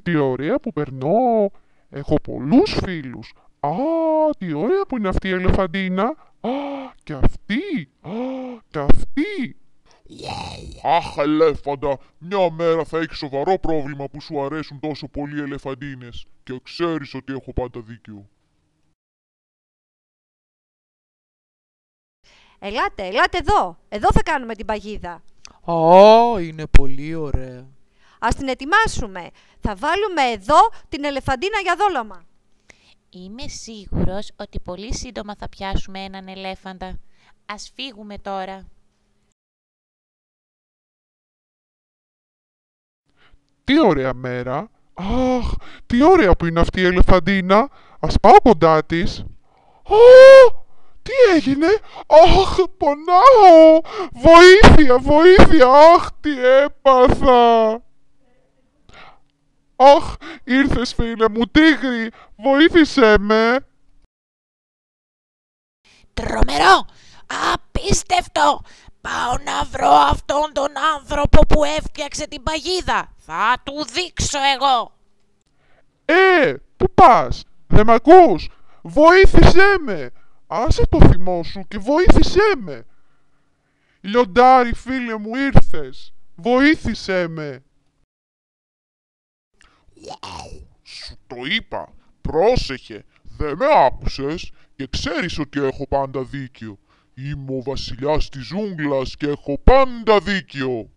Τι ωραία που περνώ. Έχω πολλούς φίλους. Α, τι ωραία που είναι αυτή η ελεφαντίνα. Α, και αυτή. Α, και αυτή. Αχ, ελέφαντα, μια μέρα θα έχεις σοβαρό πρόβλημα που σου αρέσουν τόσο πολύ οι ελεφαντίνες. Και ξέρεις ότι έχω πάντα δίκιο. Ελάτε εδώ. Εδώ θα κάνουμε την παγίδα. Α, είναι πολύ ωραία. Ας την ετοιμάσουμε. Θα βάλουμε εδώ την ελεφαντίνα για δόλωμα. Είμαι σίγουρος ότι πολύ σύντομα θα πιάσουμε έναν ελέφαντα. Ας φύγουμε τώρα. Τι ωραία μέρα. Αχ, τι ωραία που είναι αυτή η ελεφαντίνα. Ας πάω κοντά της. Τι έγινε. Αχ, πονάω. Βοήθεια, βοήθεια. Αχ, τι έπαθα. Αχ, ήρθες φίλε μου, τίγρη. Βοήθησέ με. Τρομερό! Απίστευτο! Πάω να βρω αυτόν τον άνθρωπο που έφτιαξε την παγίδα. Θα του δείξω εγώ. Πού πας, δεν μ' ακούς. Βοήθησέ με. Άσε το θυμό σου και βοήθησέ με. Λιοντάρι φίλε μου, ήρθες. Βοήθησέ με. Σου το είπα. Πρόσεχε. Δεν με άκουσες και ξέρεις ότι έχω πάντα δίκιο. Είμαι ο βασιλιάς της ζούγκλας και έχω πάντα δίκιο.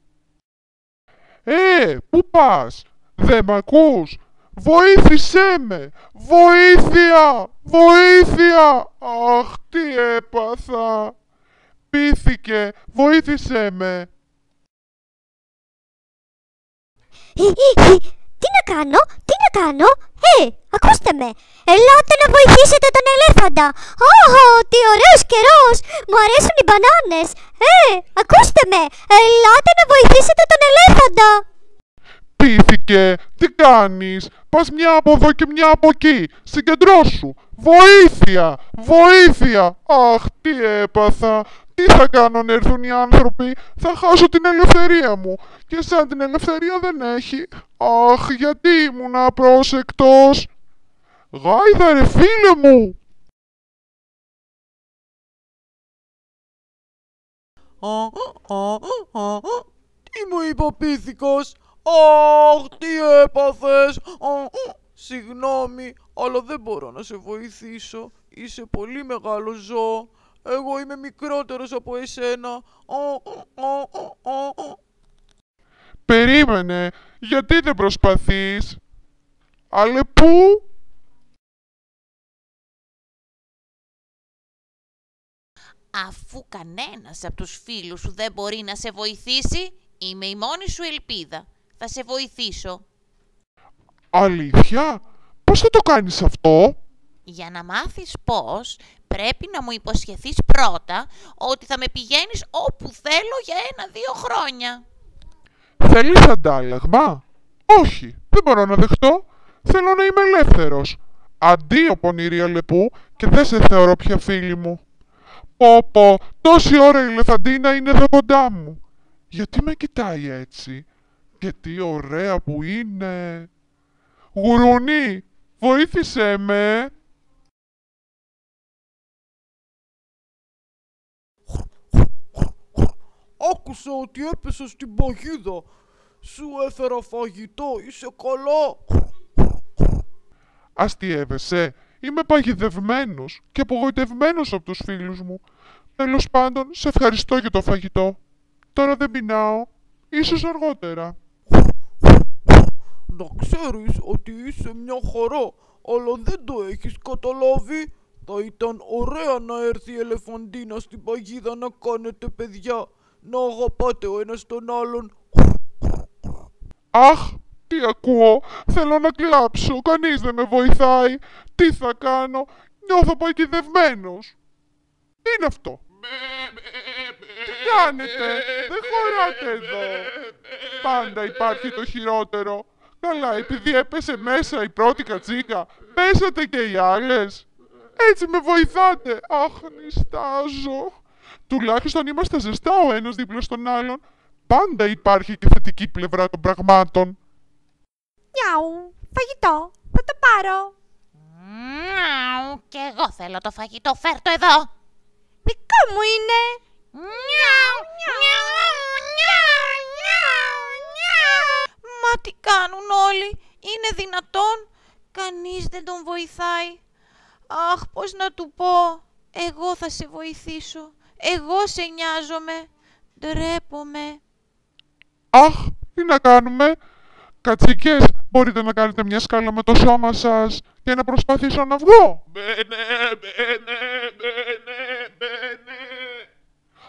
Πού πας, δεν μ' ακούς. Βοήθησέ με. Βοήθεια, βοήθεια. Αχ, τι έπαθα. Πήθηκε, βοήθησέ με. Τι να κάνω, τι να κάνω. Ακούστε με. Ελάτε να βοηθήσετε τον ελέφαντα. Τι ωραίος καιρός. Μου αρέσουν οι μπανάνες. Ακούστε με. Ελάτε να βοηθήσετε τον ελέφαντα. Πήθηκε, τι κάνεις. Πας μια από εδώ και μια από εκεί. Συγκεντρώσου. Βοήθεια, βοήθεια. Αχ, τι έπαθα. Τι θα κάνω να έρθουν οι άνθρωποι. Θα χάσω την ελευθερία μου. Και σαν την ελευθερία δεν έχει. Αχ, γιατί ήμουν απρόσεκτος. Γάιδα ρε φίλε μου. Τι μου είπε ο πίθηκος. Αχ, τι έπαθες. Συγγνώμη, αλλά δεν μπορώ να σε βοηθήσω. Είσαι πολύ μεγάλο ζώο. Εγώ είμαι μικρότερος από εσένα. Περίμενε, γιατί δεν προσπαθείς. Αλεπού. Αφού κανένας από τους φίλους σου δεν μπορεί να σε βοηθήσει, είμαι η μόνη σου ελπίδα. Θα σε βοηθήσω. Αλήθεια, πώς θα το κάνεις αυτό. Για να μάθεις πώς, πρέπει να μου υποσχεθείς πρώτα ότι θα με πηγαίνεις όπου θέλω για 1-2 χρόνια. Θέλεις αντάλλαγμα. Όχι, δεν μπορώ να δεχτώ. Θέλω να είμαι ελεύθερος. Αντίο πονηρή Αλεπού και δεν σε θεωρώ πια φίλη μου. Πω, τόση ώρα η ελεφαντίνα είναι εδώ κοντά μου. Γιατί με κοιτάει έτσι. Και τι ωραία που είναι. Γουρουνί, βοήθησέ με. Άκουσα ότι έπεσα στην παγίδα. Σου έφερα φαγητό, είσαι καλά. Αστιεύεσαι. Είμαι παγιδευμένος και απογοητευμένος από τους φίλους μου. Τέλος πάντων, σε ευχαριστώ για το φαγητό. Τώρα δεν πεινάω. Ίσως αργότερα. Να ξέρεις ότι είσαι μια χαρά, αλλά δεν το έχεις καταλάβει. Θα ήταν ωραία να έρθει η ελεφαντίνα στην παγίδα να κάνετε παιδιά, να αγαπάτε ο ένας τον άλλον. Αχ, τι ακούω. Θέλω να κλάψω. Κανείς δεν με βοηθάει. Τι θα κάνω. Νιώθω παγιδευμένος. Τι είναι αυτό. Τι κάνετε. Δεν χωράτε εδώ. Πάντα υπάρχει το χειρότερο. Καλά, επειδή έπεσε μέσα η πρώτη κατσίκα, πέσατε και οι άλλες. Έτσι με βοηθάτε. Αχ, νηστάζω. Τουλάχιστον είμαστε ζεστά ο ένας δίπλα στον άλλον. Πάντα υπάρχει και θετική πλευρά των πραγμάτων. Νιάου. Φαγητό, θα το πάρω. Μιαου, κι εγώ θέλω το φαγητό, φέρ' το εδώ. Δικό μου είναι. Μιαου, μιαου, μιαου, μιαου, μιαου. Μα τι κάνουν όλοι, είναι δυνατόν, κανείς δεν τον βοηθάει. Αχ, πώς να του πω, εγώ θα σε βοηθήσω, εγώ σε νοιάζομαι, ντρέπομαι. Αχ, τι να κάνουμε. Κατσίκες, μπορείτε να κάνετε μια σκάλα με το σώμα σας και να προσπαθήσω να βγω.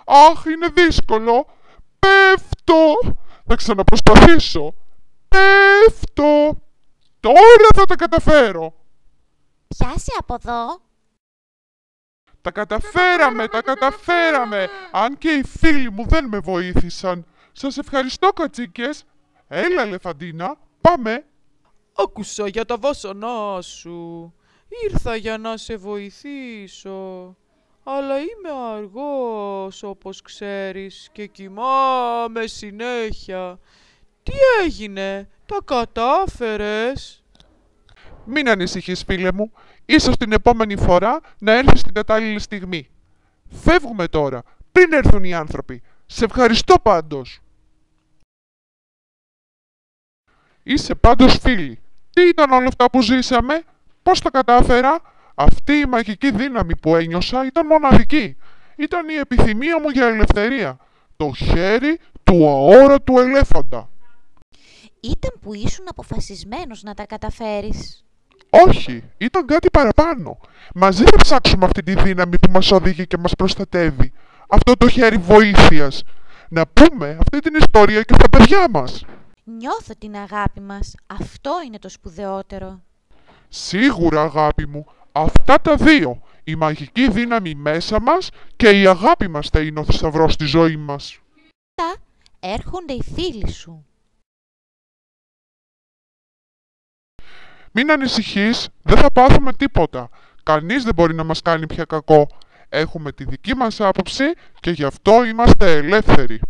Αχ, είναι δύσκολο. Πέφτω. Θα ξαναπροσπαθήσω. Πέφτω. Τώρα θα τα καταφέρω. Πιάσε από εδώ. Τα καταφέραμε. Αν και οι φίλοι μου δεν με βοήθησαν. Σας ευχαριστώ, κατσίκες. Έλα, Ελεφαντίνα, πάμε. Άκουσα για τα βάσανά σου, ήρθα για να σε βοηθήσω. Αλλά είμαι αργός, όπως ξέρεις, και κοιμάμαι συνέχεια. Τι έγινε, τα κατάφερες? Μην ανησυχείς, φίλε μου. Ίσως την επόμενη φορά να έρθεις την κατάλληλη στιγμή. Φεύγουμε τώρα, πριν έρθουν οι άνθρωποι. Σε ευχαριστώ πάντως. Είσαι πάντως φίλη. Τι ήταν όλα αυτά που ζήσαμε? Πώς τα κατάφερα? Αυτή η μαγική δύναμη που ένιωσα ήταν μοναδική. Ήταν η επιθυμία μου για ελευθερία. Το χέρι του αόρατου ελέφαντα. Ήταν που ήσουν αποφασισμένος να τα καταφέρεις. Όχι, ήταν κάτι παραπάνω. Μαζί θα ψάξουμε αυτή τη δύναμη που μας οδηγεί και μας προστατεύει. Αυτό το χέρι βοήθειας. Να πούμε αυτή την ιστορία και στα παιδιά μας. Νιώθω την αγάπη μας. Αυτό είναι το σπουδαιότερο. Σίγουρα, αγάπη μου, αυτά τα δύο. Η μαγική δύναμη μέσα μας και η αγάπη μας θα είναι ο θησαυρός στη ζωή μας. Έρχονται οι φίλοι σου. Μην ανησυχείς, δεν θα πάθουμε τίποτα. Κανείς δεν μπορεί να μας κάνει πια κακό. Έχουμε τη δική μας άποψη και γι' αυτό είμαστε ελεύθεροι.